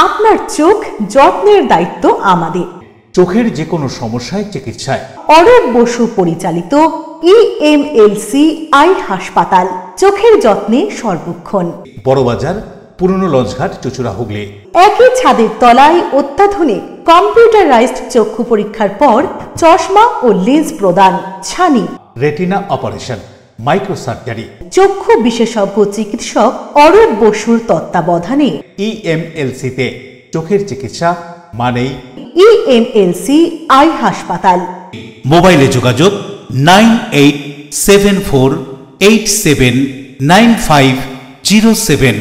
আপনার চোখ যত্নের দায়িত্ব আমাদের। চোখের যে কোনো সমস্যায় চিকিৎসায় অরূপ বসু পরিচালিত EMLC আই হাসপাতাল, চোখের যত্নে সর্বক্ষণ। বড়বাজার, পুরনো লঞ্চঘাট, চুচুড়া, হুগলি। একই ছাদের তলায় অত্যাধুনিক কম্পিউটারাইজড চক্ষু পরীক্ষার পর চশমা ও লেন্স প্রদান, ছানি, রেটিনা অপারেশন, মাইক্রোসার্জারি। চক্ষু বিশেষজ্ঞ চিকিৎসক অরূপ বসুর তত্ত্বাবধানে EMLC-তে চোখের চিকিৎসা মানেই EMLC আই হাসপাতাল। মোবাইলে যোগাযোগ 9874879507।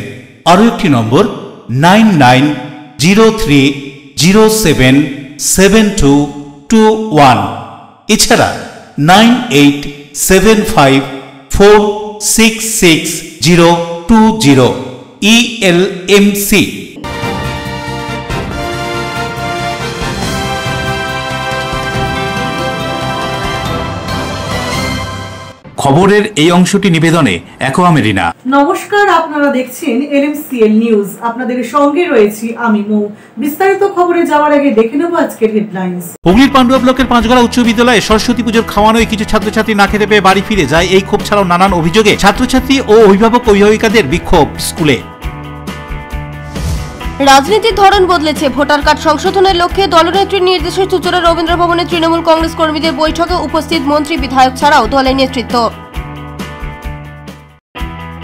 আরও একটি নম্বর 9903077221। এছাড়া 9875466020। ELMC। খবরের এই অংশটি নিবেদনে অ্যাকোয়া মেরিনা। নমস্কার, আপনারা দেখছেন LMCL নিউজ। আপনাদের সঙ্গে রয়েছি আমি মৌ। বিস্তারিত খবরে যাওয়ার আগে দেখে নেব আজকের হেডলাইন্স। হুগলির পান্ডুয়া ব্লকের পাঁচগড়া উচ্চ বিদ্যালয়ে সরস্বতী পুজোর খাওয়ানোয় কিছু ছাত্রছাত্রী না খেতে পেয়ে বাড়ি ফিরে যায়। এই ক্ষোভ ছাড়াও নানান অভিযোগে ছাত্রছাত্রী ও অভিভাবিকাদের বিক্ষোভ স্কুলে। রাজনীতির ধরন বদলেছে। ভোটার কার্ড সংশোধনের লক্ষ্যে দলনেত্রীর নির্দেশে চুচুড়া রবীন্দ্র ভবনে তৃণমূল কংগ্রেস কর্মীদের বৈঠকে উপস্থিত মন্ত্রী, বিধায়ক ছাড়াও দলের নেতৃত্ব।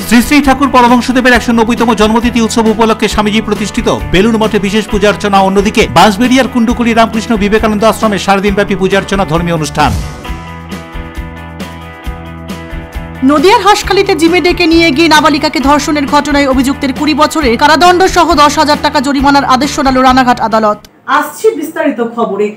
শ্রী শ্রী ঠাকুর পরমহংসদেবের 190তম জন্মতিথি উৎসব উপলক্ষে স্বামীজি প্রতিষ্ঠিত বেলুড় মঠে বিশেষ পূজা অর্চনা। অন্যদিকে বাঁশবেড়িয়ার কুণ্ডুকুড়ি রামকৃষ্ণ বিবেকানন্দ আশ্রমে সারাদিনব্যাপী পূজা অর্চনা, ধর্মীয় অনুষ্ঠান। নদিয়ার হাঁসখালিতে জিমে ডেকে নিয়ে গিয়ে নাবালিকাকে ধর্ষণের ঘটনায় অভিযুক্তের 20 বছরের কারাদণ্ড সহ 10,000 টাকা জরিমানার আদেশ শোনালো রানাঘাট আদালত। আসছে বিস্তারিত খবরে।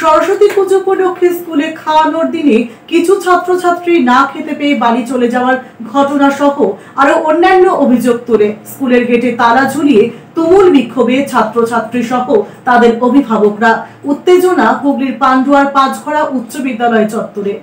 সরস্বতী পুজো উপলক্ষে স্কুলে খাওয়ানোর দিনে কিছু ছাত্রছাত্রী না খেতে পেয়ে বাড়ি চলে যাওয়ার ঘটনা সহ আরো অন্যান্য অভিযোগ তুলে স্কুলের গেটে তালা ঝুলিয়ে তুমুল বিক্ষোভে ছাত্রছাত্রী সহ তাদের অভিভাবকরা। উত্তেজনা হুগলির পান্ডুয়ার পাঁচগড়া উচ্চ বিদ্যালয় চত্বরে।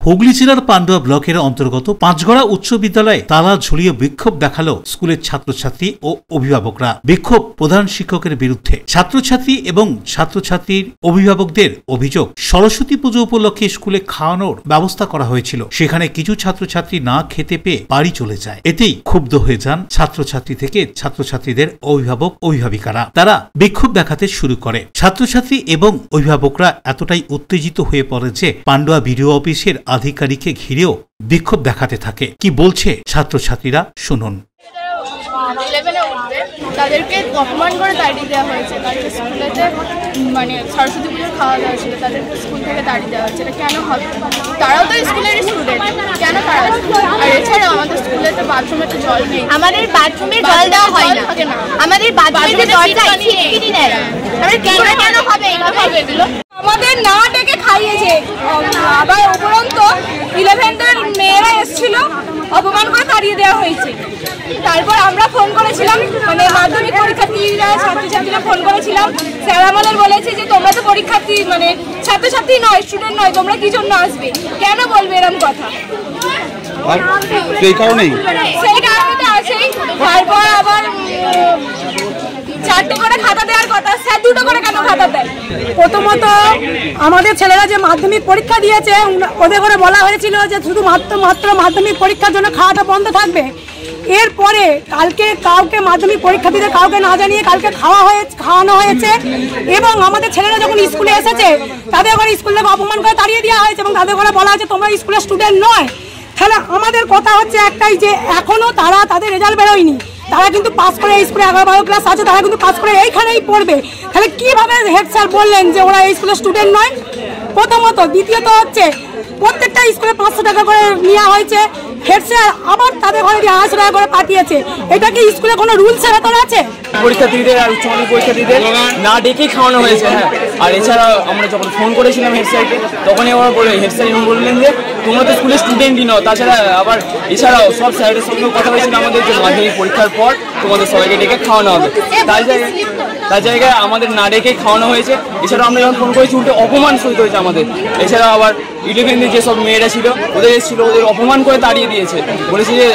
হুগলি জেলার পান্ডুয়া ব্লকের অন্তর্গত পাঁচগড়া উচ্চ বিদ্যালয়ে তালা ঝুলিয়ে বিক্ষোভ দেখালো স্কুলের ছাত্রছাত্রী ও অভিভাবকরা। বিক্ষোভ প্রধান শিক্ষকের বিরুদ্ধে। ছাত্রছাত্রী এবং ছাত্রছাত্রীর অভিভাবকদের অভিযোগ, সরস্বতী পুজো উপলক্ষে স্কুলে খাওয়ানোর ব্যবস্থা করা হয়েছিল, সেখানে কিছু ছাত্রছাত্রী না খেতে পেয়ে বাড়ি চলে যায়। এতেই ক্ষুব্ধ হয়ে যান ছাত্রছাত্রী থেকে ছাত্রছাত্রীদের অভিভাবিকারা। তারা বিক্ষোভ দেখাতে শুরু করে। ছাত্রছাত্রী এবং অভিভাবকরা এতটাই উত্তেজিত হয়ে পড়ে যে পান্ডুয়া বিডিও অফিসের আধিকারিককে ঘিরেও বিক্ষোভ দেখাতে থাকে। কি বলছে ছাত্রছাত্রীরা শুনুন। 11-এ উঠবে, তাদেরকে অপমান করে তাড়িয়ে দেওয়া হয়েছে। তাদের স্কুলেতে মানে সরস্বতী পুজোর খাওয়া দাওয়া ছিল, তাদেরকে স্কুল থেকে তাড়িয়ে দেওয়া হচ্ছে। এটা কেন হবে? তারাও তো স্কুলেরই স্টুডেন্ট, কেন তারা? আর এছাড়াও আমাদের স্কুলেতে বাথরুমে তো জল নেই। আমাদের বাথরুমে জল দেওয়া হয় না। আমাদের বাথরুমে দরজা ছিটকিনি দেয় না। আমরা কেন হবে এগুলো? আমাদের না ডেকে খাইয়েছে। আবার উপরন্ত 11-এর মেয়েরা এসেছিল, অপমান করে তাড়িয়ে দেওয়া হয়েছে। তারপর আমরা ফোন করেছিলাম, মানে মাধ্যমিক পরীক্ষার্থীরা ছাত্রছাত্রীরা ফোন করেছিলাম। স্যার আমাদের বলেছে যে তোমরা তো পরীক্ষার্থী, মানে ছাত্রছাত্রী নয়, স্টুডেন্ট নয়, তোমরা কি জন্য আসবে? কেন বলবে এরকম কথা? সেই কারণে তো আছেই। তারপর আবার 4টে করে খাতা দেওয়ার কথা, স্যার 2টো করে কেন খাতা দেয়? প্রথমত আমাদের ছেলেরা যে মাধ্যমিক পরীক্ষা দিয়েছে, ওদের করে বলা হয়েছিল যে শুধু মাত্র মাধ্যমিক পরীক্ষার জন্য খাওয়াটা বন্ধ থাকবে। এরপরে কালকে কাউকে মাধ্যমিক পরীক্ষার্থীদের কাউকে না জানিয়ে কালকে খাওয়ানো হয়েছে। এবং আমাদের ছেলেরা যখন স্কুলে এসেছে তাদের করে স্কুল থেকে অপমান করে তাড়িয়ে দেওয়া হয়েছে এবং তাদের করে বলা হয়েছে তোমরা স্কুলের স্টুডেন্ট নয়। তাহলে আমাদের কথা হচ্ছে একটাই, যে এখনো তাদের রেজাল্ট বেরোয়নি। তারা কিন্তু পাস করে স্কুলে 11-12 ক্লাস আছে, তারা কিন্তু পাস করে এইখানেই পড়বে। তাহলে কিভাবে হেড স্যার বললেন যে ওরা এই স্কুলের স্টুডেন্ট নয়? প্রথমত। দ্বিতীয়ত হচ্ছে প্রত্যেকটা স্কুলে 500 টাকা করে নেওয়া হয়েছে। হেড স্যার আবার তাদের ঘরে 250 টাকা করে পাঠিয়েছে। এটা কি স্কুলে কোনো রুলস এর ভেতর আছে? পরীক্ষার্থীদের আর উচ্চ মাধ্যমিক পরীক্ষার্থীদের না ডেকেই খাওয়ানো হয়েছে। হ্যাঁ, আর এছাড়া আমরা যখন ফোন করেছিলাম হেড স্যারকে তখনই ওরা বলে হেড স্যার বললেন যে তোমরা তো স্কুলের স্টুডেন্টই নও, তাছাড়া আবার এছাড়াও সব স্যারের সঙ্গেও কথা হয়েছিল আমাদের যে মাধ্যমিক পরীক্ষার পর তোমাদের সবাইকে ডেকে খাওয়ানো হবে, তার জায়গায় আমাদের না ডেকে খাওয়ানো হয়েছে। এছাড়াও আমরা যখন ফোন করেছি উল্টে অপমান সইতে হয়েছে আমাদের। এছাড়াও আবার 11 যেসব মেয়েরা ছিল ওদের এসেছিল, ওদের অপমান করে তাড়িয়ে দিয়েছে, বলেছে যে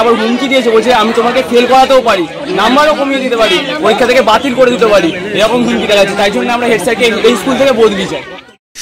আবার হুমকি দিয়েছে, বলছে আমি তোমাকে ফেল করাতেও পারি, নাম্বারও কমিয়ে দিতে পারি, পরীক্ষা থেকে বাতিল করে দিতে পারি, এরকম হুমকি দেখাচ্ছে। তাই জন্য আমরা হেড স্যারকে এই স্কুল থেকে বদলি চাই।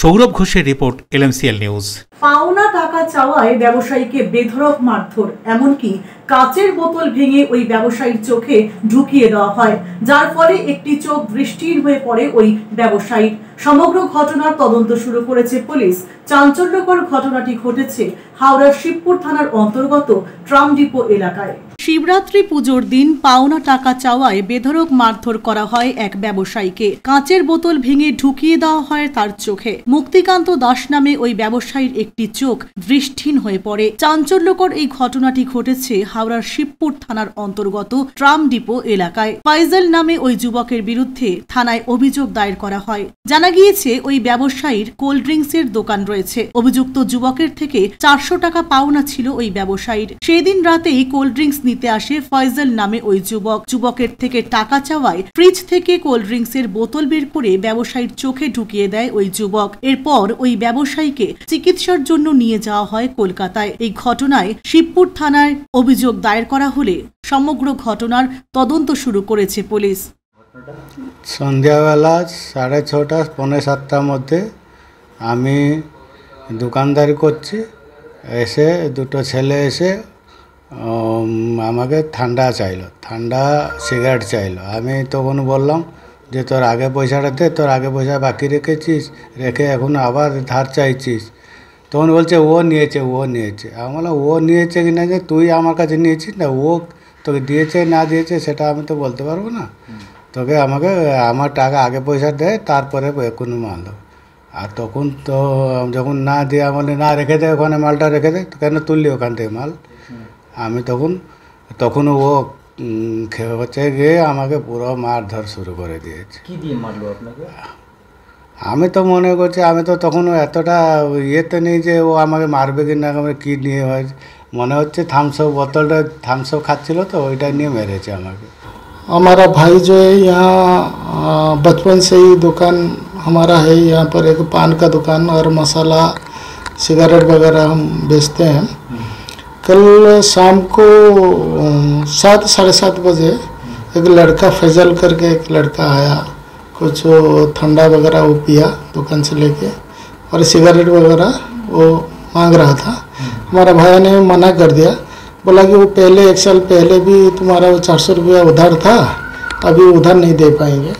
সৌরভ ঘোষের রিপোর্ট, LMCL নিউজ। পাওনা টাকা চাওয়ায় ব্যবসায়ীকে বেধড়ক মারধর, এমনকি কাচের বোতল ভেঙে ওই ব্যবসায়ীর চোখে ঢুকিয়ে দেওয়া হয়, যার ফলে একটি চোখ দৃষ্টিহীন হয়ে পড়ে ওই ব্যবসায়ীর। সমগ্র ঘটনার তদন্ত শুরু করেছে পুলিশ। চাঞ্চল্যকর ঘটনাটি ঘটেছে হাওড়ার শিবপুর থানার অন্তর্গত ট্রাম ডিপো এলাকায়। শিবরাত্রি পুজোর দিন পাওনা টাকা চাওয়ায় বেধড়ক মারধর করা হয় এক ব্যবসায়ীকে। কাঁচের বোতল ভেঙে ঢুকিয়ে দেওয়া হয় তার চোখে। মুক্তিকান্ত দাস নামে ওই ব্যবসায়ীর একটি চোখ দৃষ্টিহীন হয়ে পড়ে। চাঞ্চল্যকর এই ঘটনাটি ঘটেছে হাওড়ার শিবপুর থানার অন্তর্গত ট্রাম ডিপো এলাকায়। ফাইজাল নামে ওই যুবকের বিরুদ্ধে থানায় অভিযোগ দায়ের করা হয়। জানা গিয়েছে ওই ব্যবসায়ীর কোল্ড ড্রিঙ্কসের দোকান রয়েছে। অভিযুক্ত যুবকের থেকে 400 টাকা পাওনা ছিল ওই ব্যবসায়ীর। সেই দিন রাতেই কোল্ড ড্রিঙ্কস নিতে আসে ফয়জল নামে ওই যুবকের থেকে টাকা চাওয়ায় ফ্রিজ থেকে কোল্ড ড্রিঙ্কসের বোতল বের করে ব্যবসায়ীর চোখে ঢুকিয়ে দেয় ওই যুবক। এরপর ওই ব্যবসায়ীকে চিকিৎসার জন্য নিয়ে যাওয়া হয় কলকাতায়। এই ঘটনায় শিবপুর থানায় অভিযোগ দায়ের করা হলে সমগ্র ঘটনার তদন্ত শুরু করেছে পুলিশ। সন্ধ্যাবেলা 6:30 পৌনে 7টার মধ্যে আমি দোকানদারি করছি, এসে দুটো ছেলে এসে আমাকে ঠান্ডা চাইলো, ঠান্ডা সিগারেট চাইলো। আমি তখন বললাম যে তোর আগে পয়সাটা দে, তোর আগে পয়সা বাকি রেখেছিস, রেখে এখন আবার ধার চাইছিস। তখন বলছে ও নিয়েছে। আমি বললাম ও নিয়েছে কি না, যে তুই আমার কাছে নিয়েছিস না, ও তোকে দিয়েছে না দিয়েছে সেটা আমি তো বলতে পারবো না, তোকে আমাকে আমার টাকা আগে পয়সা দেয় তারপরে কোনো মাল দেবো। আর তখন তো যখন না দিয়ে মানে না রেখে দেয়, ওখানে মালটা রেখে দেয়, তো কেন তুললি ওখান থেকে মাল? আমি তখন ও হচ্ছে গিয়ে আমাকে পুরো মারধর শুরু করে দিয়েছে। কি দিয়ে মারলো আপনাকে? আমি তো মনে করছি, আমি তো তখন এতটা ইয়েতে নেই যে ও আমাকে মারবে কি না, কী নিয়ে হয় মনে হচ্ছে থামসআপ বোতলটা থামসআপ খাচ্ছিল তো ওইটা নিয়ে মেরেছে আমাকে। हमारा भाई जो है यहाँ बचपन से ही दुकान हमारा है, यहाँ पर एक पान का दुकान और मसाला सिगरेट वगैरह हम बेचते हैं। कल शाम को 7 साढ़े 7 बजे एक लड़का फैजल करके एक लड़का आया, कुछ ठंडा वगैरह वो पिया दुकान से लेके और सिगरेट वगैरह वो मांग रहा था। हमारा भाई ने मना कर दिया, बोला कि वो पहले 1 साल पहले भी तुम्हारा वो 400 रुपया उधार था, अभी उधार नहीं दे पाएंगे।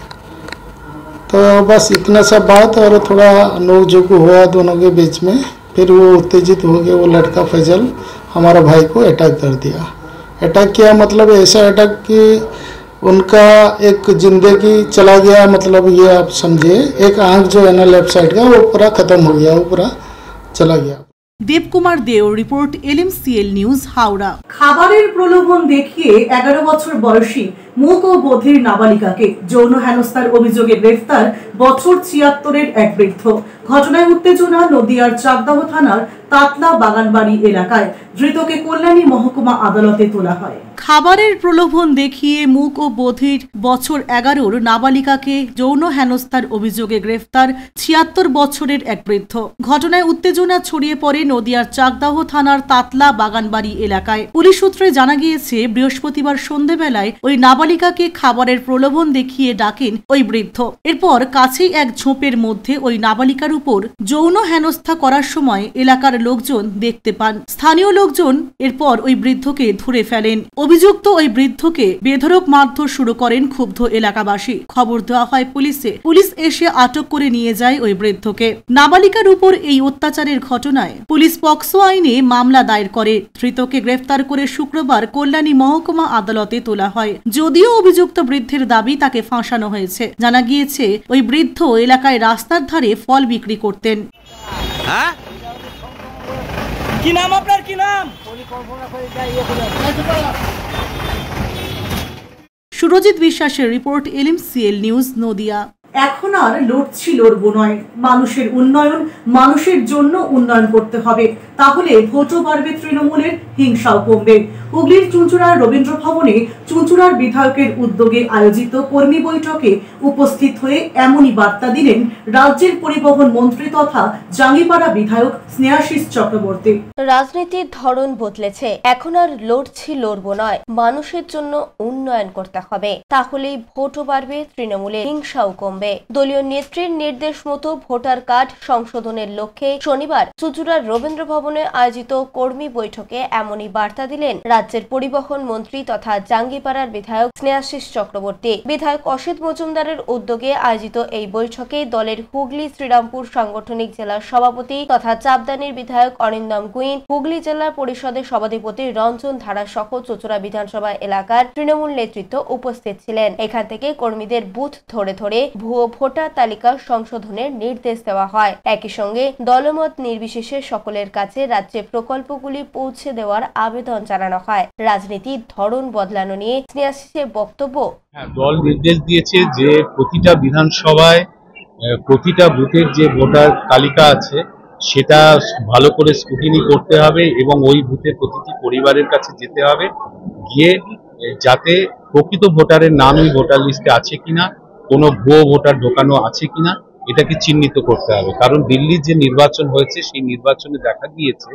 तो बस इतना सा बात और थोड़ा नोक-झोंक हुआ दोनों के बीच में। फिर वो उत्तेजित हो गया, वो लड़का फैजल हमारा भाई को अटैक कर दिया। अटैक किया मतलब ऐसा अटैक कि उनका एक जिंदगी चला गया, मतलब ये आप समझिए एक आँख जो है ना लेफ्ट साइड का वो पूरा ख़त्म हो गया, वो पूरा चला गया। দেবকুমার দেও, রিপোর্ট, LMCL নিউজ, হাওড়া। খাবারের প্রলোভন দেখিয়ে 11 বছর বয়সী মুক ও বধির নাবালিকাকে যৌন হেনস্থার অভিযোগে গ্রেফতার বছর ৭৬-এর এক বৃদ্ধ। ঘটনায় উত্তেজনা নদিয়ার চাকদাহ থানার তাতলা বাগানবাড়ি এলাকায়। ধৃতকে কল্যাণী মহকুমা আদালতে তোলা হয়। খাবারের প্রলোভন দেখিয়ে মুক ও বধির বছর 11-র নাবালিকাকে যৌন হেনস্থার অভিযোগে গ্রেফতার ৭৬ বছরের এক বৃদ্ধ। ঘটনায় উত্তেজনা ছড়িয়ে পড়ে নদিয়ার চাকদাহ থানার তাতলা বাগানবাড়ি এলাকায়। পুলিশ সূত্রে জানা গিয়েছে, বৃহস্পতিবার সন্ধ্যাবেলায় ওই নাবালিকাকে খাবারের প্রলোভন দেখিয়ে ডাকেন ওই বৃদ্ধ। এরপর কাছেই এক ঝোপের মধ্যে ওই নাবালিকার উপর যৌন হেনস্থা করার সময় এলাকার লোকজন দেখতে পান। স্থানীয় লোকজন এরপর ওই বৃদ্ধকে ধরে ফেলেন। অভিযুক্ত ওই বৃদ্ধকে বেধড়ক মারধর শুরু করেন ক্ষুব্ধ এলাকাবাসী। খবর দেওয়া হয় পুলিশে। পুলিশ এসে আটক করে নিয়ে যায় ওই বৃদ্ধকে। নাবালিকার উপর এই অত্যাচারের ঘটনায় পুলিশ পক্সো আইনে মামলা দায়ের করে। ধৃতকে গ্রেফতার করে শুক্রবার কল্যাণী মহকুমা আদালতে তোলা হয়। যদিও অভিযুক্ত বৃদ্ধের দাবি তাকে ফাঁসানো হয়েছে। জানা গিয়েছে, ওই বৃদ্ধ এলাকায় রাস্তার ধারে ফল বিক্রি করতেন। কি নাম আপনার? কি নাম? সুরজিৎ বিশ্বাসের রিপোর্ট, LMCL নিউজ, নদিয়া। এখন আর লড়ছি লড়বো নয়, মানুষের উন্নয়ন, মানুষের জন্য উন্নয়ন করতে হবে, তাহলে ভোটও বাড়বে, তৃণমূলের হিংসাও কমবে। হুগলির চুঁচুড়ার রবীন্দ্র ভবনে চুঁচুড়ার বিধায়কের উদ্যোগে আয়োজিত কর্মী বৈঠকে উপস্থিত হয়ে এমনই বার্তা দিলেন রাজ্যের পরিবহন মন্ত্রী তথা জাঙ্গিপাড়া বিধায়ক স্নেহাশিস চক্রবর্তী। রাজনীতির ধরন বদলেছে, এখন আর লড়ছি লড়বো নয়, মানুষের জন্য উন্নয়ন করতে হবে, তাহলেই ভোটও বাড়বে, তৃণমূলের হিংসাও কমবে। দলীয় নেত্রীর নির্দেশ মতো ভোটার কার্ড সংশোধনের লক্ষ্যে শনিবার চুঁচুড়ার রবীন্দ্র ভবনে আয়োজিত কর্মী বৈঠকে এমনই বার্তা দিলেন রাজ্যের পরিবহন মন্ত্রী তথা জাঙ্গিপাড়ার বিধায়ক স্নেহাশিস চক্রবর্তী। বিধায়ক অসিত মজুমদারের উদ্যোগে আয়োজিত এই বৈঠকে দলের হুগলি শ্রীরামপুর সাংগঠনিক জেলার সভাপতি তথা চাপদানির বিধায়ক অরিন্দম গুইন, হুগলি জেলা পরিষদের সভাধিপতি রঞ্জন ধারা সহ চুঁচুড়া বিধানসভা এলাকার তৃণমূল নেতৃত্ব উপস্থিত ছিলেন। এখান থেকে কর্মীদের বুথ ধরে ধরে ভুয়ো ভোটার তালিকা সংশোধনের নির্দেশ দেওয়া হয়। একই সঙ্গে দলমত নির্বিশেষে সকলের কাছে রাজ্যে প্রকল্পগুলি পৌঁছে দেওয়ার আবেদন জানানো হয়। রাজনীতির ধরন বদলানো নিয়ে স্নেহাশিসের বক্তব্য, দল নির্দেশ দিয়েছে যে প্রতিটা বিধানসভায় প্রতিটা বুথের যে ভোটার তালিকা আছে সেটা ভালো করে স্ক্রুটিনি করতে হবে এবং ওই বুথে প্রতিটি পরিবারের কাছে যেতে হবে, গিয়ে যাতে প্রকৃত ভোটারের নামই ভোটার লিস্টে আছে কিনা, কোনো ভুয়ো ভোটার ঢোকানো আছে কিনা এটাকে চিহ্নিত করতে হবে। কারণ দিল্লির যে নির্বাচন হয়েছে সেই নির্বাচনে দেখা গিয়েছে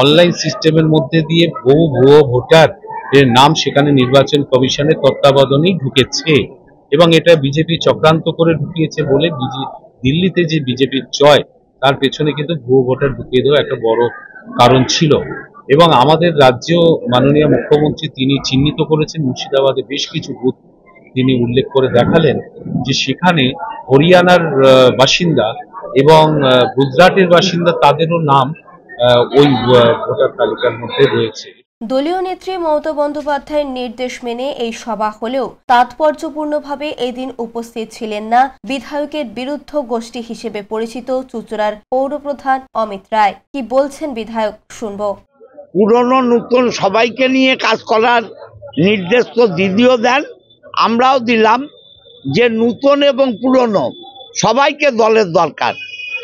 অনলাইন সিস্টেমের মধ্যে দিয়ে বহু ভুয়ো ভোটার এর নাম সেখানে নির্বাচন কমিশনের তত্ত্বাবধানেই ঢুকেছে এবং এটা বিজেপি চক্রান্ত করে ঢুকিয়েছে বলে দিল্লিতে যে বিজেপির জয় তার পেছনে কিন্তু ভুয়ো ভোটার ঢুকিয়ে দেওয়া একটা বড় কারণ ছিল। এবং আমাদের রাজ্য মাননীয় মুখ্যমন্ত্রী তিনি চিহ্নিত করেছেন মুর্শিদাবাদে বেশ কিছু বুথ তিনি উল্লেখ করে দেখালেন যে সেখানে হরিয়ানার বাসিন্দা এবং গুজরাটের বাসিন্দা তাদেরও নাম ওই ভোটার তালিকার মধ্যে রয়েছে। দলীয় নেত্রী মমতা বন্দ্যোপাধ্যায়ের নির্দেশ মেনে এই সভা হলেও তাৎপর্যপূর্ণভাবে এদিন উপস্থিত ছিলেন না বিধায়কের বিরুদ্ধ গোষ্ঠী হিসেবে পরিচিত চুঁচুড়ার পৌরপ্রধান অমিত রায়। কি বলছেন বিধায়ক, শুনব। পুরনো নতুন সবাইকে নিয়ে কাজ করার নির্দেশ তো দিদিও দেন, আমরাও দিলাম যে নতুন এবং পুরনো সবাইকে দলের দরকার,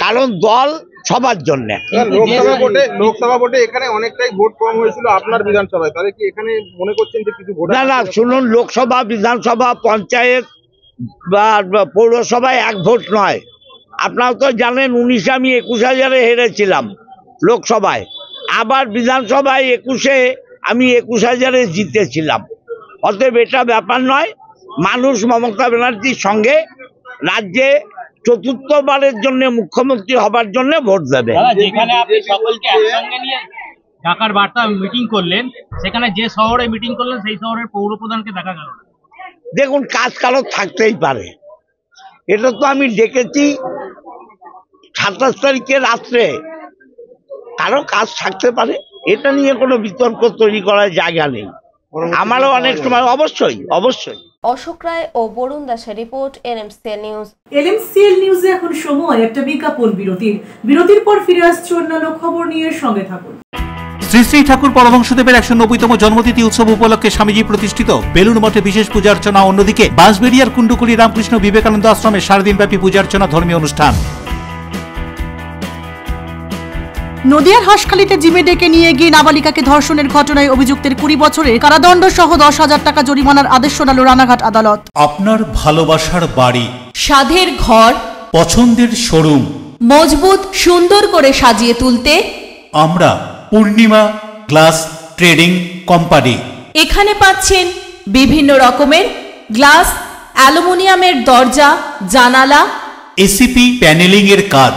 কারণ দল সবার জন্য। লোকসভা ভোটে এখানে অনেকটাই ভোট কম হয়েছিল আপনার বিধানসভায়, তাহলে কি এখানে মনে করছেন যে কিছু ভোট? না, শুনুন, লোকসভা, বিধানসভা, পঞ্চায়েত বা পৌরসভায় এক ভোট নয়। আপনারা তো জানেন 19 আমি 21,000-এ হেরেছিলাম লোকসভায়, আবার বিধানসভায় 21-এ আমি 21,000-এ জিতেছিলাম। অতএব এটা ব্যাপার নয়, মানুষ মমতা ব্যানার্জির সঙ্গে রাজ্যে চতুর্থবারের জন্য মুখ্যমন্ত্রী হবার জন্য ভোট দেবে। যেখানে আপনি সকলকে একসঙ্গে নিয়ে ঢাকার বার্তা মিটিং করলেন, সেখানে যে শহরে মিটিং করলেন সেই শহরের পৌরপ্রধানকে দেখা গেল না। দেখুন, কাজ কারো থাকতেই পারে, এটা তো আমি দেখেছি 27 তারিখে রাত্রে, কারো কাজ থাকতে পারে, এটা নিয়ে কোনো বিতর্ক তৈরি করার জায়গা নেই। আমারও অনেক সময় অবশ্যই। অশোক রায় ও বরুণ দাসের রিপোর্ট, এনএমসিএল নিউজ। এনএমসিএল নিউজে এখন সময় একটা বিজ্ঞাপন বিরতির পর ফিরে আসছে অন্যান্য খবর নিয়ে, সঙ্গে থাকুন। শ্রী শ্রী ঠাকুর পরমহংসদেবের 190তম জন্মতিথি উৎসব উপলক্ষে স্বামীজি প্রতিষ্ঠিত বেলুন মঠে বিশেষ পূজা অর্চনা, অন্যদিকে বাঁশবেড়িয়ার কুণ্ডুকুড়ি রামকৃষ্ণ বিবেকানন্দ আশ্রমে সারাদিনব্যাপী পূজা অর্চনা, ধর্মীয় অনুষ্ঠান। নদিয়ার হাঁসখালিতে জিমে ডেকে নিয়ে গিয়ে নাবালিকাকে ধর্ষণের ঘটনায় অভিযুক্তের 20 বছরের কারাদণ্ড সহ 10,000 টাকা জরিমানার আদেশ শোনাল রানাঘাট আদালত। আপনার ভালোবাসার বাড়ি, স্বাদের ঘর, পছন্দের শোরুম মজবুত সুন্দর করে সাজিয়ে তুলতে আমরা পূর্ণিমা গ্লাস ট্রেডিং কোম্পানি। এখানে পাচ্ছেন বিভিন্ন রকমের গ্লাস, অ্যালুমিনিয়ামের দরজা, জানালা, এসিপি প্যানেলিং এর কাজ,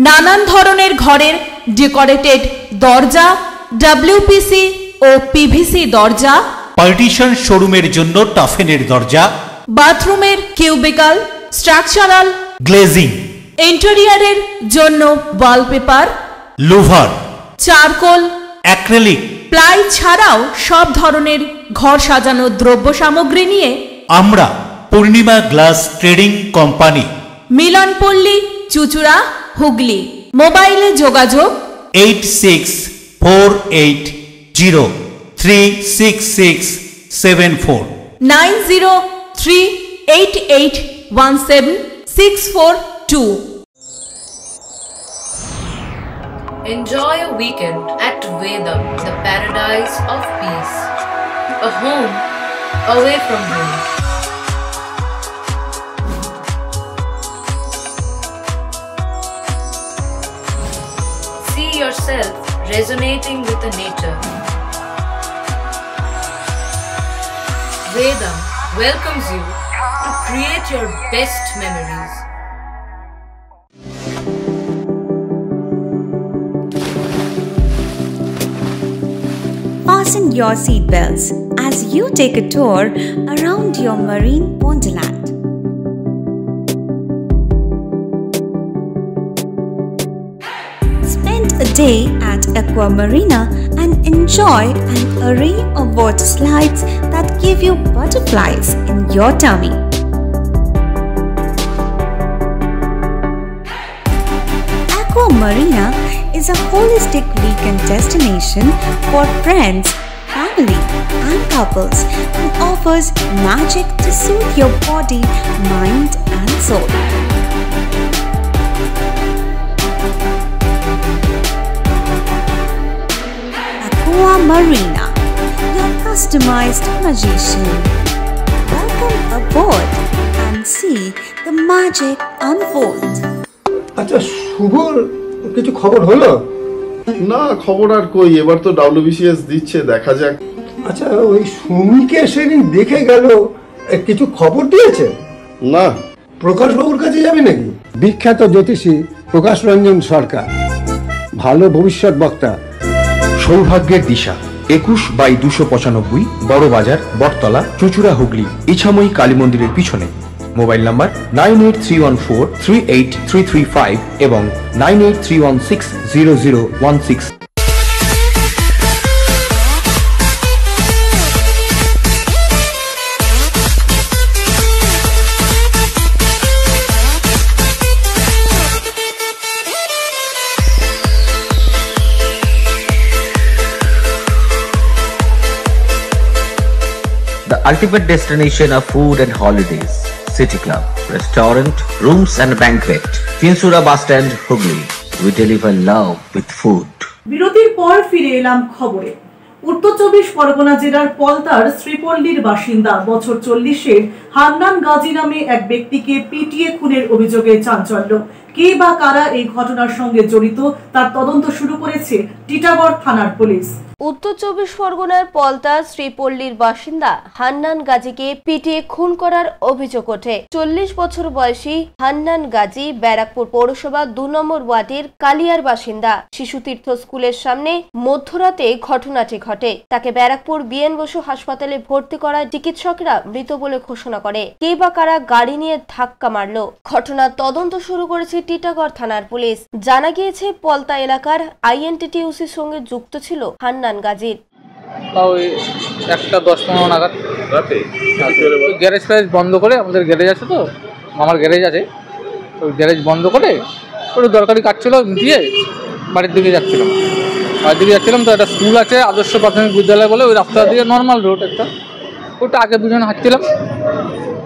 নানান ধরনের ঘরের ডেকোরেটেড দরজা, ডব্লিউপিসি ও পিভিসি দরজা, পার্টিশন শোরুমের জন্য টাফেনের দরজা, বাথরুমের কিউবিকাল, স্ট্রাকচারাল গ্লেজিং, ইন্টেরিয়রের জন্য wallpaper, louver, charcoal, acrylic, ply ছাড়াও সব ধরনের ঘর সাজানোর দ্রব্য সামগ্রী নিয়ে আমরা Purnima glass trading company, Milanpalli, চুঁচুড়া, হুগলি। মোবাইলে যোগাযোগ 8640366674, 90388177 642. Enjoy a weekend at Vedam, the paradise of peace. A home away from home. See yourself resonating with the nature. Vedam welcomes you to create your best memories. Fasten your seatbelts as you take a tour around your marine wonderland. Spend a day at Aqua Marina and enjoy an array of water slides that give you butterflies in your tummy. Aqua Marina is a holistic weekend destination for friends, family and couples and offers magic to soothe your body, mind and soul. Aqua Marina, your customized magician. Welcome aboard and see the magic unfold. আচ্ছা শুভর কিছু খবর হলো? না খবর আর কই, এবার তো WBCS দিচ্ছে, দেখা যাক। আচ্ছা ওই সুমিকে সেদিন দেখে গেল, কিছু খবর দিয়েছে? না। প্রকাশ বাবুর কাছে যাবে নাকি? বিখ্যাত জ্যোতিষী প্রকাশ রঞ্জন সরকার, ভালো ভবিষ্যৎ বক্তা। সৌভাগ্যের দিশা 21/295 বড় বাজার, বটতলা, চুচুড়া, হুগলি, ইছাময়ী কালী মন্দিরের পিছনে। মোবাইল নাম্বার 9831438335 এবং 9831600016। The ultimate destination of food and holidays. City Club, restaurant, rooms and banquet. Finsura Bus Stand, Hugli. We deliver love with food. বিরতির পর ফিরে এলাম খবরে। উত্তর 24 পরগনা জেলার পলতার শ্রীপল্লীর বাসিন্দা বছর 40-এর হান্নান গাজী নামে এক ব্যক্তিকে পিটিয়ে খুনের অভিযোগে চাঞ্চল্য। কে বা কারা এই ঘটনার সঙ্গে জড়িত তার তদন্ত শুরু করেছে টিটাগড় থানার পুলিশ। উত্তর 24 পরগনার পলতা শ্রীপল্লীর বাসিন্দা হান্নান গাজীকে পিটিয়ে খুন করার অভিযোগ ওঠে। 40 বছর বয়সী হান্নান গাজী ব্যারাকপুর পৌরসভা 2 নম্বর ওয়ার্ডের কালিয়ার বাসিন্দা। শিশুতীর্থ স্কুলের সামনে মধ্যরাতে ঘটনাটি ঘটে। তাকে ব্যারাকপুর বিএন বসু হাসপাতালে ভর্তি করায় চিকিৎসকরা মৃত বলে ঘোষণা করে। কে বা কারা গাড়ি নিয়ে ধাক্কা মারল, ঘটনার তদন্ত শুরু করেছে টিটাগড় থানার পুলিশ। জানা গিয়েছে পলতা এলাকার INTTUCর সঙ্গে যুক্ত ছিল হান্নান গাজীর। ওই 1:10-15 নাগাদ রাতে গ্যারেজ ফ্যারেজ বন্ধ করে, আমাদের গ্যারেজ আছে তো, আমার গ্যারেজ আছে, ওই গ্যারেজ বন্ধ করে একটু দরকারি কাজ ছিল দিয়ে বাড়ির দিকে যাচ্ছিলাম। তো একটা স্কুল আছে আদর্শ প্রাথমিক বিদ্যালয় বলে, ওই রাস্তা দিয়ে নর্মাল রোড একটা, ওটা আগে দুজন হাঁটছিলাম,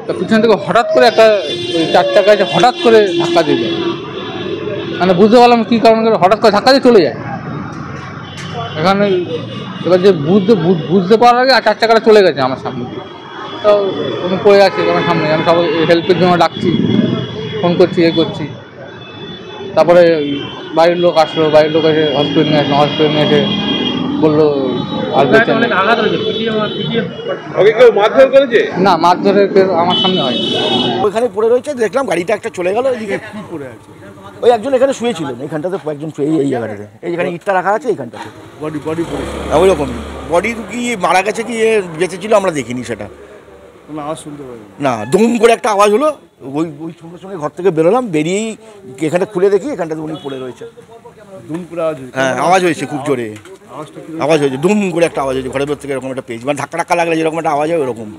তো পিছন থেকে হঠাৎ করে একটা ওই 4 চাকা আছে হঠাৎ করে ধাক্কা দিয়ে যায়। মানে বুঝতে পারলাম কী কারণ করে হঠাৎ করে ধাক্কা দিয়ে চলে যায়। এখানে এবার যে বুঝতে পারার আগে 4 চাকাটা চলে গেছে আমার সামনে, তো আমি পড়ে আছি আমার সামনে। আমি সবাই হেল্পের জন্য ডাকছি, ফোন করছি, করছি। তারপরে বাড়ির লোক আসলো, বাড়ির লোক এসে হসপিটাল নিয়ে এসে বললো আর বেঁচে নেই। না, মারধরের আমার সামনে হয়। ওইখানে পড়ে রয়েছে, দেখলাম গাড়িটা একটা চলে গেল। এদিকে কি পড়ে আছে? ওই একজন এখানে শুয়েছিলেন, এইখানটাতে একজন শুয়ে, এই জায়গাটাতে, এইখানে ইটটা রাখা আছে এইখানটাতে। বডি ওই রকম বডি কি মারা গেছে কি বেঁচে ছিল আমরা দেখিনি সেটা। আওয়াজ শুনতে পাই না, দুম করে একটা আওয়াজ হলো। ওই সঙ্গে সঙ্গে ঘর থেকে বেরোলাম, বেরিয়েই এখানটা খুলে দেখি এখানটাতে উনি পড়ে রয়েছে। দুম করে আওয়াজ, হ্যাঁ আওয়াজ হয়েছে খুব জোরে, আওয়াজ হয়েছে, দুম করে একটা আওয়াজ হয়েছে। ঘরের ভেতর থেকে এরকম একটা পেজ, মানে ধাক্কা লাগলে যেরকম একটা আওয়াজ হয় ওরকম,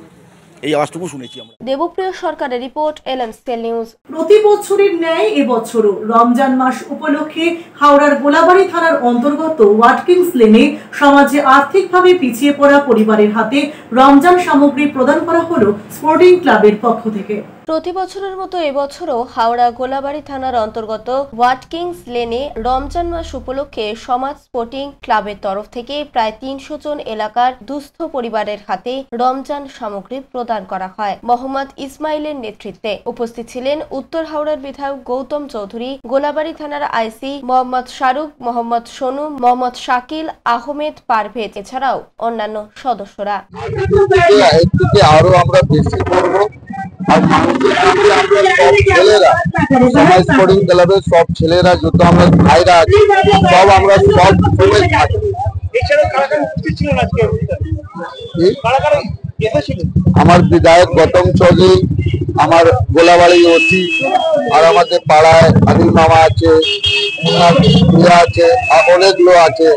এই আওয়াজটুকু শুনেছি আমরা। দেবপ্রিয় সরকারের রিপোর্ট, LMSTEL নিউজ। প্রতি বছরের ন্যায় এবছরও রমজান মাস উপলক্ষে হাওড়ার গোলাবাড়ি থানার অন্তর্গত ওয়াটকিংস লেনে সমাজে আর্থিকভাবে পিছিয়ে পড়া পরিবারের হাতে রমজান সামগ্রী প্রদান করা হলো স্পোর্টিং ক্লাবের পক্ষ থেকে। প্রতি বছরের মতো এবছরও হাওড়া গোলাবাড়ি থানার অন্তর্গত ওয়াটকিংস লেনে রমজান মাস উপলক্ষে সমাজ স্পোর্টিং ক্লাবের তরফ থেকে প্রায় ৩০০ জন এলাকার দুস্থ পরিবারের হাতে রমজান সামগ্রী প্রদান করা হয়। মোহাম্মদ ইসমাইলের নেতৃত্বে উপস্থিত ছিলেন উত্তর হাওড়ার বিধায়ক গৌতম চৌধুরী, গোলাবাড়ি থানার আইসি মোহাম্মদ শাহরুখ, মোহাম্মদ সোনু, মোহাম্মদ শাকিল, আহমেদ পারভেজ এছাড়াও অন্যান্য সদস্যরা। আরো আমরা বেশি করব আর মানুষের সব ছেলেরা, সমাজ স্পোর্টিং ক্লাবের সব ছেলেরা যত আমরা ভাইরা আছি সব আমরা সব সময় থাকি। আমার বিধায়ক গৌতম চৌধুরী, আমার গোলাবাড়ি ওসি, আর আমাদের পাড়ায় আদিল মামা আছে, আছে, অনেক লোক আছে,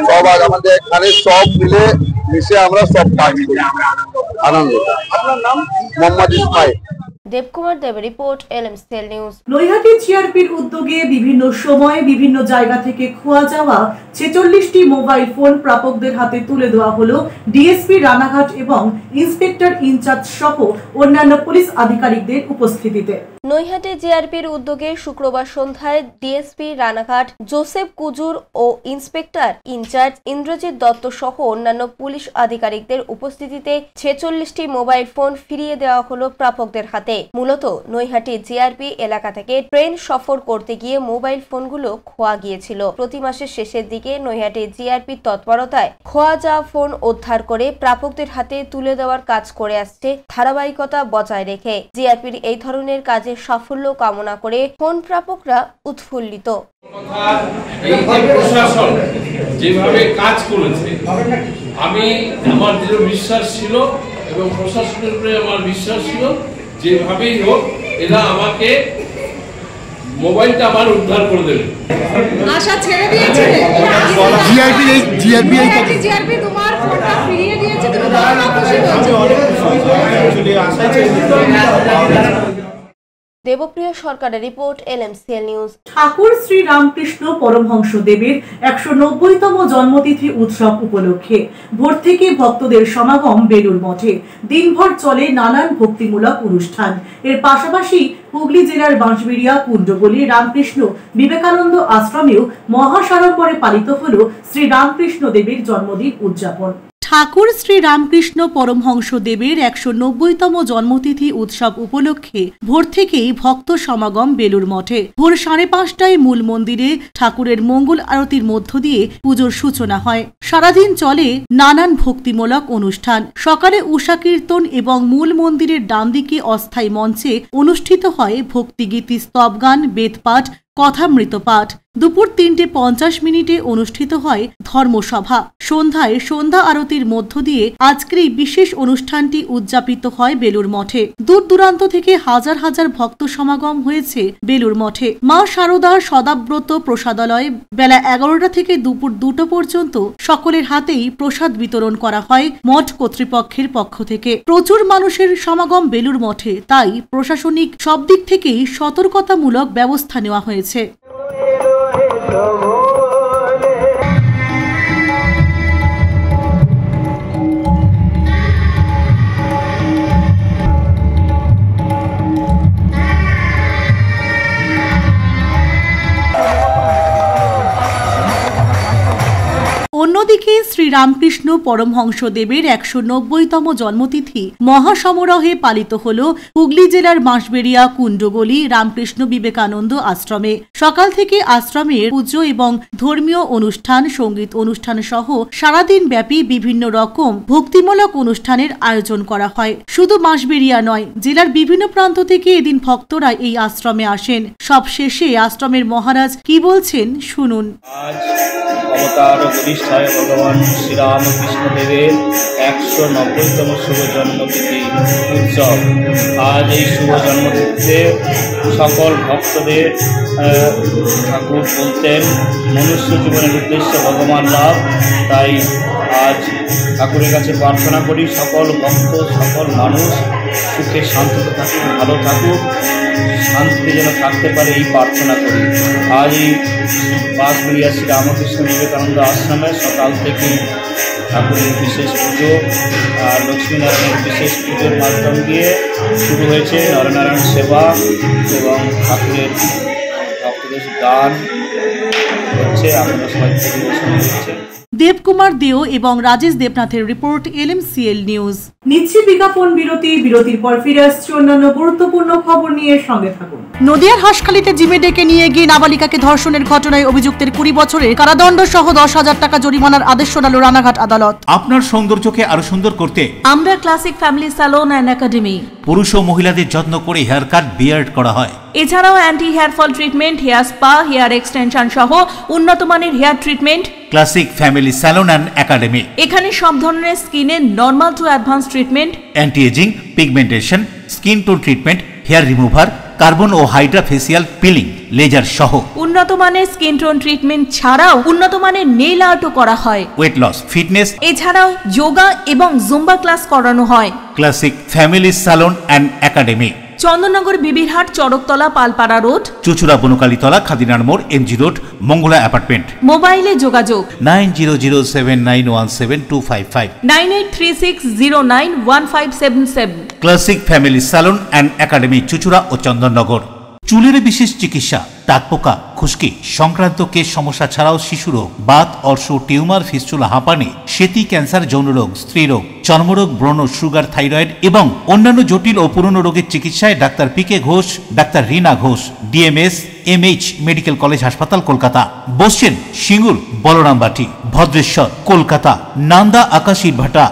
সব আর আমাদের এখানে সব মিশে আমরা সব কাজ করি আনন্দ। আপনার নাম? মোহাম্মদ ইসমাইল। দেবকুমার দেবের রিপোর্ট, LMCL নিউজ। নৈহাটি জিআরপির উদ্যোগে বিভিন্ন সময়ে বিভিন্ন জায়গা থেকে খোয়া যাওয়া 46টি মোবাইল ফোন প্রাপকদের হাতে তুলে দেওয়া হলো ডিএসপি রানাঘাট এবং ইন্সপেক্টর ইনচার্জ সহ অন্যান্য পুলিশ আধিকারিকদের উপস্থিতিতে। নৈহাটি জিআরপির উদ্যোগে শুক্রবার সন্ধ্যায় ডিএসপি রানাঘাট জোসেফ কুজুর ও ইন্সপেক্টর ইনচার্জ ইন্দ্রজিৎ দত্ত সহ অন্যান্য পুলিশ আধিকারিকদের উপস্থিতিতে 46টি মোবাইল ফোন ফিরিয়ে দেওয়া হলো প্রাপকদের হাতে। মূলত নৈহাটি জিআরপি এলাকা থেকে ট্রেন সফর করতে গিয়ে মোবাইল ফোনগুলো খোয়া গিয়েছিল। প্রতি মাসের শেষের দিকে নৈহাটি জিআরপি তৎপরতায় খোয়া যাওয়া ফোন উদ্ধার করে প্রাপকদের হাতে তুলে দেওয়ার কাজ করে আসছে ধারাবাহিকতা বজায় রেখে। জিআরপির এই ধরনের কাজে সাফল্য কামনা করে ফোন প্রাপকরা উৎফুল্লিত। প্রশাসন যেভাবে কাজ করেছে আমি আমার দৃঢ় বিশ্বাস ছিল এবং প্রশাসনের উপরে আমার বিশ্বাস ছিল যেভাবেই হোক এরা আমাকে মোবাইলটা আবার উদ্ধার করে দেবে। আশা ছেড়ে দিয়েছে জিআরপি তোমার ফোনটা ফিরিয়ে দিয়েছে, তুমি কতটা খুশি হয়েছো? দেবপ্রিয়া সরকারের রিপোর্ট, LMCL নিউজ। ঠাকুর শ্রী রামকৃষ্ণ পরমহংস দেবের 190তম জন্মতিথি উৎসব উপলক্ষে ভোর থেকে ভক্তদের সমাগম বেলুড় মঠে। দিনভর চলে নানান ভক্তিমূলক অনুষ্ঠান। এর পাশাপাশি হুগলি জেলার বাঁশবেড়িয়া কুণ্ডগলি রামকৃষ্ণ বিবেকানন্দ আশ্রমেও মহাসাড়ম্বরে পালিত হল শ্রী রামকৃষ্ণ দেবের জন্মদিন উদযাপন। ঠাকুর শ্রী রামকৃষ্ণ পরমহংস দেবের 190তম জন্মতিথি উৎসব উপলক্ষে ভোর থেকেই ভক্ত সমাগম বেলুড় মঠে। ভোর 5:30টায় মূল মন্দিরে ঠাকুরের মঙ্গল আরতির মধ্য দিয়ে পুজোর সূচনা হয়। সারাদিন চলে নানান ভক্তিমূলক অনুষ্ঠান। সকালে উষা কীর্তন এবং মূল মন্দিরের ডান দিকে অস্থায়ী মঞ্চে অনুষ্ঠিত হয় ভক্তিগীতি, স্তবগান, বেদপাঠ, কথামৃত পাঠ। দুপুর 3:50 অনুষ্ঠিত হয় ধর্মসভা। সন্ধ্যায় সন্ধ্যা আরতির মধ্য দিয়ে আজকের এই বিশেষ অনুষ্ঠানটি উদযাপিত হয় বেলুড় মঠে। দূর দূরান্ত থেকে হাজার হাজার ভক্ত সমাগম হয়েছে বেলুড় মঠে। মা শারদা সদাব্রত প্রসাদালয়ে বেলা 11টা থেকে দুপুর 2টো পর্যন্ত সকলের হাতেই প্রসাদ বিতরণ করা হয় মঠ কর্তৃপক্ষের পক্ষ থেকে। প্রচুর মানুষের সমাগম বেলুড় মঠে, তাই প্রশাসনিক সব দিক থেকেই সতর্কতামূলক ব্যবস্থা নেওয়া হয়েছে। অন্যদিকে শ্রী রামকৃষ্ণ পরমহংস দেবের 190তম জন্মতিথি মহাসমারোহে পালিত হল হুগলি জেলার বাঁশবেড়িয়া কুণ্ডগলি রামকৃষ্ণ বিবেকানন্দ আশ্রমে। সকাল থেকে আশ্রমের পুজো এবং ধর্মীয় অনুষ্ঠান, সঙ্গীত অনুষ্ঠান সহ সারাদিন ব্যাপী বিভিন্ন রকম ভক্তিমূলক অনুষ্ঠানের আয়োজন করা হয়। শুধু বাঁশবেড়িয়া নয়, জেলার বিভিন্ন প্রান্ত থেকে এদিন ভক্তরা এই আশ্রমে আসেন। সব শেষে আশ্রমের মহারাজ কি বলছেন শুনুন। অবতার প্রতিষ্ঠায় ভগবান শ্রীরামকৃষ্ণ দেবের 190তম শুভ জন্মতিথি উৎসব। আজ এই শুভ জন্মতিথিতে সকল ভক্তদের ঠাকুর বলতেন মনুষ্য জীবনের উদ্দেশ্য ভগবান লাভ। তাই আজ ঠাকুরের কাছে প্রার্থনা করি সকল ভক্ত, সকল মানুষ সুখে শান্তিতে থাকুক, ভালো থাকুক, শান্তিতে যেন থাকতে পারে এই প্রার্থনা করি। আজ এই বাঁশবেড়িয়া শ্রী রামকৃষ্ণ বিবেকানন্দ আশ্রমে সকাল থেকে ঠাকুরের বিশেষ পুজো, লক্ষ্মীনারায়ণের বিশেষ পুজোর মাধ্যম দিয়ে শুরু হয়েছে নরনারায়ণ সেবা এবং ঠাকুরের ভক্তদের গান হচ্ছে, আমরা সবাই পরিবেশন করছে। দেবকুমার দেও এবং রাজেশ দেবনাথের রিপোর্ট, LMCL নিউজ। নিচ্ছি বিজ্ঞাপন বিরতি, বিরতির পর ফিরে আসছে অন্যান্য গুরুত্বপূর্ণ খবর নিয়ে, সঙ্গে থাকুন। নদিয়ার হাসখালিতে জিমে ডেকে নিয়ে গিয়ে নাবালিকাকে ধর্ষণের ঘটনায় অভিযুক্তের 20 বছরের কারাদণ্ড সহ 10,000 টাকা জরিমানার আদেশ শোনালো রানাঘাট আদালত। আপনার সৌন্দর্যকে আরো সুন্দর করতে আমরা classic family salon and academy. পুরুষ ও মহিলাদের যত্ন করে হেয়ার কাট, বিয়ার্ড করা হয়। এছাড়াও anti hair fall treatment, hair spa, hair extension সহ উন্নত মানের hair treatment. Classic family salon and academy. এখানে সব ধরনের স্কিনের normal to advance treatment, anti aging, pigmentation, skin tone treatment, hair remover, carbon ও হাইড্রা ফেসিয়াল পিলিং, লেজার সহ উন্নত মানের স্কিন টোন ট্রিটমেন্ট ছাড়াও উন্নত মানের নেইল আর্টও করা হয়। ওয়েট লস, ফিটনেস, এছাড়াও যোগা এবং জুম্বা ক্লাস করানো হয়। Classic family salon and academy, Chandannagar, Bibirhat, Charaktala, Palpara road, চুচুড়া, বনকালীতলা, খাদিনার মোড়, MG রোড, মঙ্গলা অ্যাপার্টমেন্ট। মোবাইলে যোগাযোগ 9007917255, 9836091577। Classic family salon and academy, চুচুড়া ও চন্দননগর। চুলের বিশেষ চিকিৎসা, টাকপোকা, খুশকি সংক্রান্ত কেশ সমস্যা ছাড়াও শিশু রোগ, বাত, অর্শ, টিউমার, ফিস্টুলা, হাঁপানি, সেতি, ক্যান্সার, যৌনরোগ, স্ত্রীরোগ, চর্মরোগ, ব্রণ, সুগার, থাইরয়েড এবং অন্যান্য জটিল ও পুরনো রোগের চিকিৎসায় doctor PK Ghosh, doctor Rina Ghosh, DMS MH medical college হাসপাতাল, কলকাতা। বসছেন সিঙ্গুর, বলরামবাটি, ভদ্রেশ্বর, কলকাতা, নান্দা, আকাশ ইটভাটা,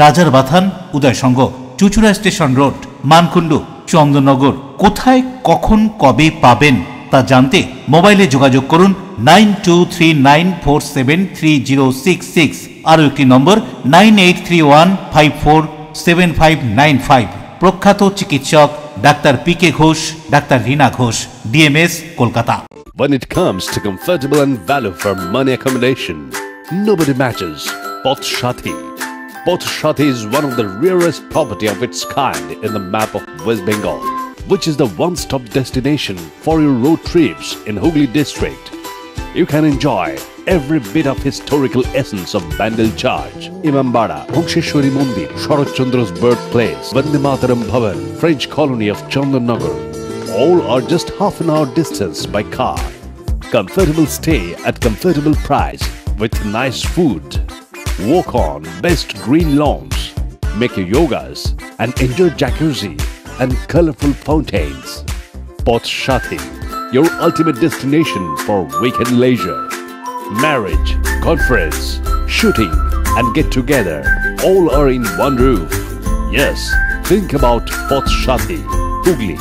রাজার বাথান, উদয়সঙ্গ, চুচুড়া স্টেশন রোড, মানকুণ্ডু, চন্দননগর। কোথায়, কখন, কবে পাবেন তা জানতে মোবাইলে যোগাযোগ করুন 9239473066, আরও একটি নম্বর 9831547595। প্রখ্যাত চিকিৎসক doctor PK Ghosh, doctor Rina Ghosh, DMS, Kolkata. When it comes to comfortable and value for money accommodation, nobody matches Poth Shati. Poth Shati is one of the rarest property of its kind in the map of West Bengal, which is the one-stop destination for your road trips in Hooghly district. You can enjoy every bit of historical essence of Bandel Church, Imambara, Bhongsheshwari Mandir, Sharat Chandra's birthplace, Vande Mataram Bhavan, French colony of Chandanagar. All are just half an hour distance by car. Comfortable stay at comfortable price with nice food. Walk on best green lawns, make your yogas and enjoy jacuzzi and colorful fountains. Poth Shati, your ultimate destination for weekend leisure. Marriage, conference, shooting and get together all are in one roof. Yes, think about Poth Shati, Hooghly.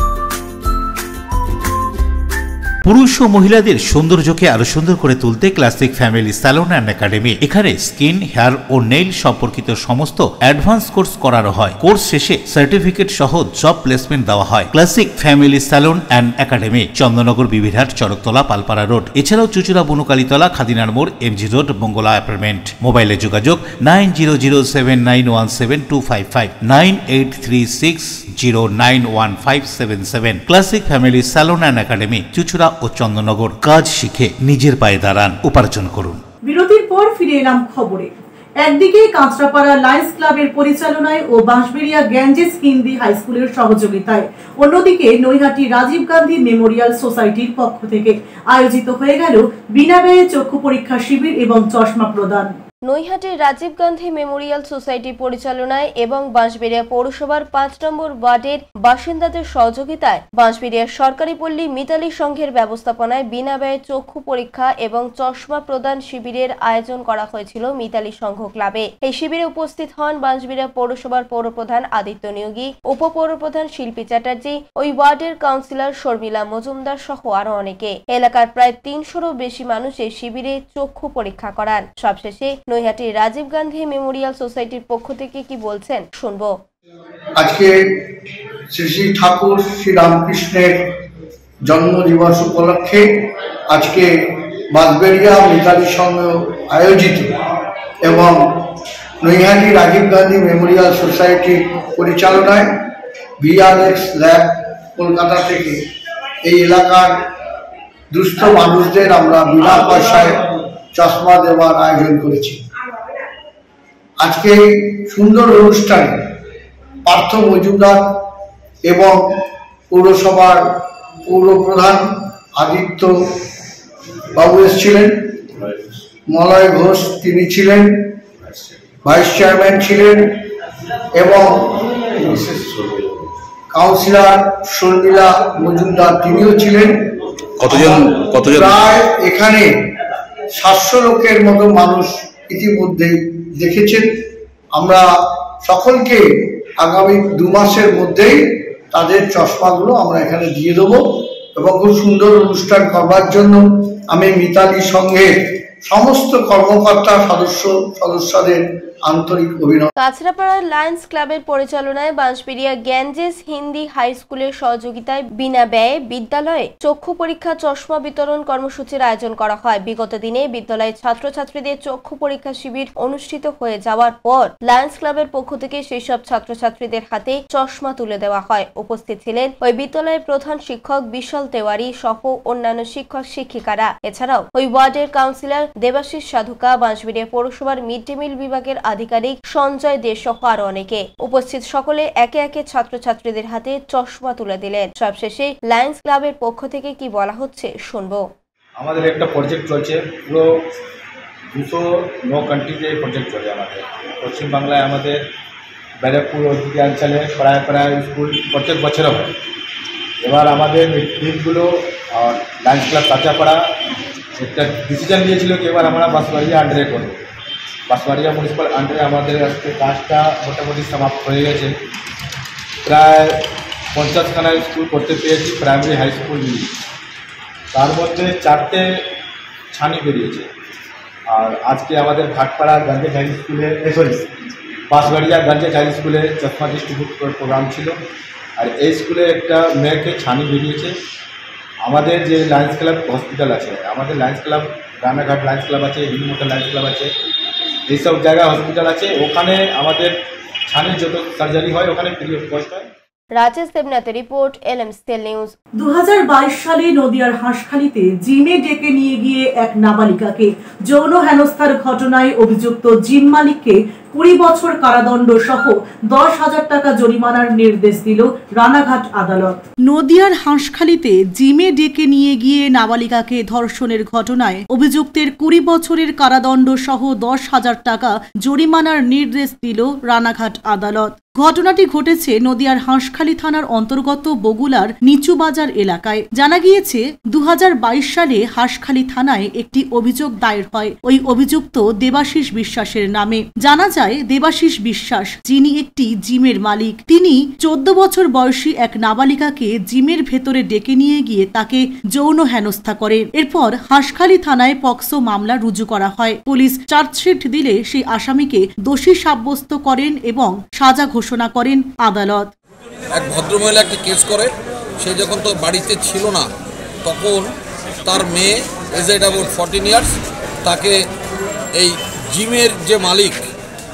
পুরুষ ও মহিলাদের সৌন্দর্যকে আরো সুন্দর করে তুলতে classic family salon and academy. এখানে skin, hair ও nail সম্পর্কিত সমস্ত অ্যাডভান্স কোর্স করানো হয়। কোর্স শেষে সার্টিফিকেট সহ জব প্লেসমেন্ট দেওয়া হয়। Classic family salon and academy, Chandannagar, Bibirhat, Charaktala, Palpara road. এছাড়াও চুচুড়া, বনকালীতলা, খাদিনার মোড়, MG রোড, মঙ্গলা অ্যাপার্টমেন্ট। মোবাইলে যোগাযোগ 9007917255, 9836091577। Classic family salon and academy, চুচুড়া ও চন্দননগর। কাজ শিখে নিজের পায়ে দাঁড়ান, উপার্জন করুন। বিরতির পর ফিরে এলাম খবরে। একদিকে কাঁচরাপাড়া লায়ন্স ক্লাবের পরিচালনায় ও বাঁশবেড়িয়া গ্যাঞ্জেস হিন্দি হাই স্কুলের সহযোগিতায়, অন্যদিকে নৈহাটি রাজীব গান্ধী মেমোরিয়াল সোসাইটির পক্ষ থেকে আয়োজিত হয়ে গেল বিনা ব্যয়ে চক্ষু পরীক্ষা শিবির এবং চশমা প্রদান। নৈহাটির রাজীব গান্ধী মেমোরিয়াল সোসাইটি পরিচালনায় এবং বাঁশবেড়িয়া পৌরসভার 5 নম্বর ওয়ার্ডের বাসিন্দাদের সহযোগিতায় বাঁশবেড়িয়া সরকারি পল্লী মিতালি সংঘের ব্যবস্থাপনায় বিনা ব্যয়ে চক্ষু পরীক্ষা এবং চশমা প্রদান শিবিরের আয়োজন করা হয়েছিল মিতালি সংঘ ক্লাবে। এই শিবিরে উপস্থিত হন বাঁশবেড়িয়া পৌরসভার পৌরপ্রধান আদিত্য নিয়োগী, উপপৌরপ্রধান শিল্পী চ্যাটার্জি, ওই ওয়ার্ডের কাউন্সিলর শর্মিলা মজুমদার সহ আরো অনেকে। এলাকার প্রায় 300-রও বেশি মানুষ এই শিবিরে চক্ষু পরীক্ষা করান। সবশেষে নৈহাটি রাজীব গান্ধী মেমোরিয়াল সোসাইটির পক্ষ থেকে কি বলছেন শুনবো। আজকে শ্রী শ্রী ঠাকুর শ্রী রামকৃষ্ণের জন্মদিবস উপলক্ষে আজকে বাঁশবেড়িয়া মিতালি সংঘ আয়োজিত এবং নৈহাটি রাজীব গান্ধী মেমোরিয়াল সোসাইটির পরিচালনায় VRX ল্যাব কলকাতা থেকে এই এলাকার দুস্থ মানুষদের আমরা বিনা পয়সায় চশমা দেওয়ার আয়োজন করেছি। আজকে সুন্দর অনুষ্ঠানে পার্থ মজুমদার এবং পৌরসভার পৌরপ্রধান আদিত্য বাবু এসেছিলেন, মলয় ঘোষ তিনি ছিলেন, ভাইস চেয়ারম্যান ছিলেন এবং কাউন্সিলর শর্মিলা মজুমদার তিনিও ছিলেন। কতজন প্রায় এখানে 700 লোকের মতো মানুষ ইতিমধ্যেই দেখেছেন। আমরা সকলকে আগামী 2 মাসের মধ্যেই তাদের চশমাগুলো আমরা এখানে দিয়ে দেবো এবং খুব সুন্দর অনুষ্ঠান করবার জন্য আমি মিতালি সংঘের সমস্ত কর্মকর্তা সদস্যদের আন্তরিক অভিনন্দন। কাছড়াপাড়া লায়ন্স ক্লাবের পরিচালনায় বাঁশবেড়িয়া গ্যাঞ্জেস হিন্দি হাই স্কুলের সহযোগিতায় বিনা ব্যয়ে বিদ্যালয়ে চক্ষু পরীক্ষা চশমা বিতরণ কর্মসূচির আয়োজন করা হয়। বিগত দিনে বিদ্যালয়ের ছাত্রছাত্রীদের চক্ষু পরীক্ষা শিবির অনুষ্ঠিত হয়ে যাওয়ার পর লায়ন্স ক্লাবের পক্ষ থেকে সেই সব ছাত্রছাত্রীদের হাতে চশমা তুলে দেওয়া হয়। উপস্থিত ছিলেন ওই বিদ্যালয়ের প্রধান শিক্ষক বিশাল তেওয়ারি সহ অন্যান্য শিক্ষক শিক্ষিকারা। এছাড়াও ওই ওয়ার্ডের কাউন্সিলর দেবাশিস সাধুকা, বাঁশবেড়িয়া পৌরসভার মিড ডে মিল বিভাগের আধিকারিক সঞ্জয় দে সহ আরো অনেকে। উপস্থিত সকলে একে একে ছাত্রছাত্রীদের হাতে চশমা তুলে দিলেন। সবশেষে লায়ন্স ক্লাবের পক্ষ থেকে কি বলা হচ্ছে শুনবো। আমাদের একটা প্রজেক্ট চলছে, পুরো 209 কান্ট্রিতে এই প্রজেক্ট চলে। আমাদের পশ্চিমবাংলায় আমাদের ব্যারাকপুর অঞ্চলে প্রায় স্কুল প্রত্যেক বছর হয়। এবার আমাদের টিমগুলো আর লায়ন্স ক্লাব কাঁচাপাড়া একটা ডিসিশন নিয়েছিল কি এবার আমরা বাঁশবাড়িয়া আন্ডারে করব। বাঁশবাড়িয়া মিউনিসিপ্যাল আন্ডারে আমাদের আজকে কাজটা মোটামুটি সমাপ্ত হয়ে গেছে। প্রায় 50খানা স্কুল করতে পেরেছি, প্রাইমারি হাই স্কুল নিয়ে। তার মধ্যে 4টে ছানি বেরিয়েছে। আর আজকে আমাদের ভাটপাড়া গঞ্জেস হাই স্কুলে বাঁশবাড়িয়া গঞ্জেস হাই স্কুলে চশমা ডিস্ট্রিবিউট প্রোগ্রাম ছিল। আর এই স্কুলে একটা মেয়েকে ছানি বেরিয়েছে। আমাদের যে লায়ন্স ক্লাব হসপিটাল আছে, আমাদের Lions club Ranaghat Lions club আছে, হিন্দুমোটা লায়ন্স ক্লাব আছে, এইসব জায়গায় হসপিটাল আছে। ওখানে আমাদের ছানির যত সার্জারি হয় ওখানে ফ্রি অফ কস্ট হয়। রাজেশ দেবনাথের রিপোর্ট, LMSTL নিউজ। 2022 সালে নদিয়ার হাঁসখালিতে জিমে ডেকে নিয়ে গিয়ে এক নাবালিকাকে যৌন হেনস্থার ঘটনায় অভিযুক্ত জিম মালিককে 20 বছর কারাদণ্ড সহ 10,000 টাকা জরিমানার নির্দেশ দিল রানাঘাট আদালত। নদিয়ার হাঁসখালিতে জিমে ডেকে নিয়ে গিয়ে নাবালিকাকে ধর্ষণের ঘটনায় অভিযুক্তের 20 বছরের কারাদণ্ড সহ 10,000 টাকা জরিমানার নির্দেশ দিল রানাঘাট আদালত। ঘটনাটি ঘটেছে নদিয়ার হাঁসখালি থানার অন্তর্গত বগুলার নিচু বাজার এলাকায়। জানা গিয়েছে 2022 সালে হাঁসখালি থানায় একটি অভিযোগ দায়ের হয় ওই অভিযুক্ত দেবাশিস বিশ্বাসের নামে। জানা যায় দেবাশিস বিশ্বাস, যিনি একটি জিমের মালিক, তিনি 14 বছর বয়সী এক নাবালিকাকে জিমের ভেতরে ডেকে নিয়ে গিয়ে তাকে যৌন হেনস্থা করে। এরপর হাঁসখালি থানায় পক্সো মামলা রুজু করা হয়। পুলিশ চার্জশিট দিলে সেই আসামিকে দোষী সাব্যস্ত করেন এবং সাজা ঘোষণা করেন আদালত। এক ভদ্রমহিলা একটা কেস করে, সে যখন তো বাড়িতে ছিল না তখন তার মেয়ে এজেড অ্যাবাউট 14 ইয়ার্স, তাকে এই জিমের যে মালিক,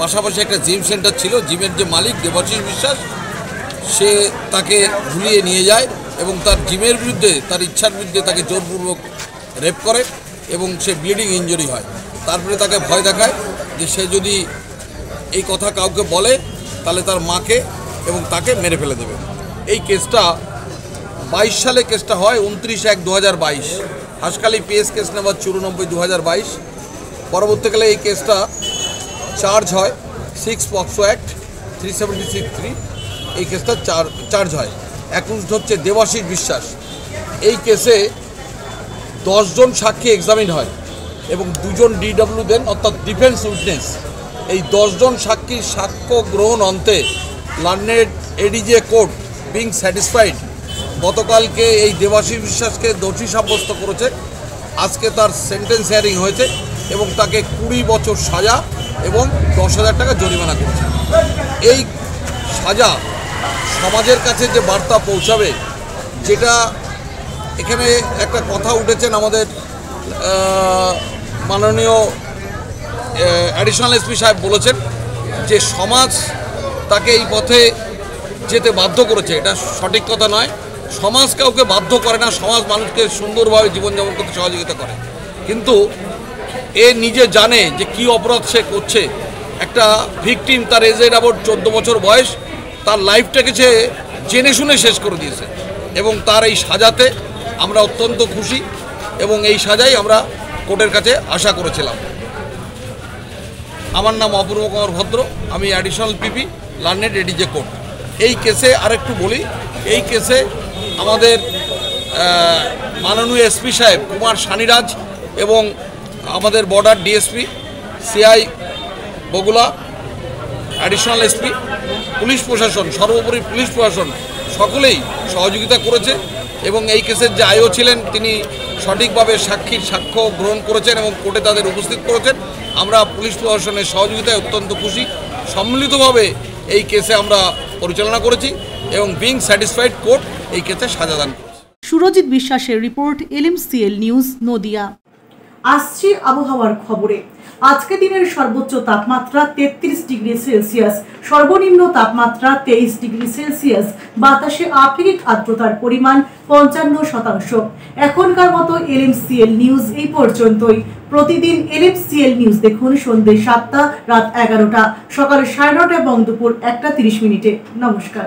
পাশাপাশি একটা জিম সেন্টার ছিল, জিমের যে মালিক দেবাশিস বিশ্বাস, সে তাকে ভুলিয়ে নিয়ে যায় এবং তার জিমের বিরুদ্ধে, তার ইচ্ছার বিরুদ্ধে তাকে জোরপূর্বক রেপ করে এবং সে ব্লিডিং ইনজুরি হয়। তারপরে তাকে ভয় দেখায় যে সে যদি এই কথা কাউকে বলে তাহলে তার মাকে এবং তাকে মেরে ফেলে দেবে। এই কেসটা 22 সালে কেসটা হয়, 29/1/2022, হাঁসখালি PS কেস নাম্বার 94/2022। পরবর্তীকালে এই কেসটা চার্জ হয় 6 পক্সো অ্যাক্ট 376(3), এই কেসটা চার্জ হয়। অ্যাকুজড হচ্ছে দেবাশিস বিশ্বাস। এই কেসে 10 জন সাক্ষী এক্সামিন হয় এবং 2 জন DW দেন, অর্থাৎ ডিফেন্স উইটনেস। এই 10 জন সাক্ষীর সাক্ষ্য গ্রহণ অন্তে learned ADJ court being satisfied গতকালকে এই দেবাশিস বিশ্বাসকে দোষী সাব্যস্ত করেছে। আজকে তার সেন্টেন্স হিয়ারিং হয়েছে এবং তাকে 20 বছর সাজা এবং 10,000 টাকা জরিমানা করেছে। এই সাজা সমাজের কাছে যে বার্তা পৌঁছাবে, যেটা এখানে একটা কথা উঠেছেন আমাদের মাননীয় অ্যাডিশনাল SP সাহেব বলেছেন যে সমাজ তাকে এই পথে যেতে বাধ্য করেছে। এটা সঠিক কথা নয়। সমাজ কাউকে বাধ্য করে না, সমাজ মানুষকে সুন্দরভাবে জীবনযাপন করতে সহযোগিতা করে। কিন্তু এ নিজে জানে যে কি অপরাধ সে করছে একটা ভিকটিম, তার এজ অ্যাবাউট 14 বছর বয়স, তার লাইফটাকে সে জেনে শুনে শেষ করে দিয়েছে এবং তার এই সাজাতে আমরা অত্যন্ত খুশি এবং এই সাজাই আমরা কোর্টের কাছে আশা করেছিলাম। আমার নাম অপূর্ব কুমার ভদ্র, আমি additional PP learned ADJ court. এই কেসে আরেকটু বলি, এই কেসে আমাদের মাননীয় এসপি সাহেব কুমার সানিরাজ এবং আমাদের border DSP CI Bagula, additional SP, police প্রশাসন, সর্বোপরি পুলিশ প্রশাসন সকলেই সহযোগিতা করেছে এবং এই কেসের যে আইও ছিলেন তিনি সঠিকভাবে সাক্ষীর সাক্ষ্য গ্রহণ করেছেন এবং কোর্টে তাদের উপস্থিত করেছেন। আমরা পুলিশ প্রশাসনের সহযোগিতায় অত্যন্ত খুশি। সম্মিলিতভাবে এই কেসে আমরা পরিচালনা করেছি এবং বিং স্যাটিসফাইড কোর্ট এই কেসে সাজা দান করেছে। সুরজিৎ বিশ্বাসের রিপোর্ট, LMCL নিউজ, নদিয়া। আসছি আবহাওয়ার খবরে। আজকে দিনের সর্বোচ্চ তাপমাত্রা 33 ডিগ্রি সেলসিয়াস, সর্বনিম্ন তাপমাত্রা 23 ডিগ্রি সেলসিয়াস। বাতাসে আপেক্ষিক আর্দ্রতার পরিমাণ 55%। এখনকার মতো LMCL নিউজ এই পর্যন্তই। প্রতিদিন LMCL নিউজ দেখুন সন্ধ্যে 7টা, রাত 11টা, সকাল 9:30 এবং দুপুর 1:30। নমস্কার।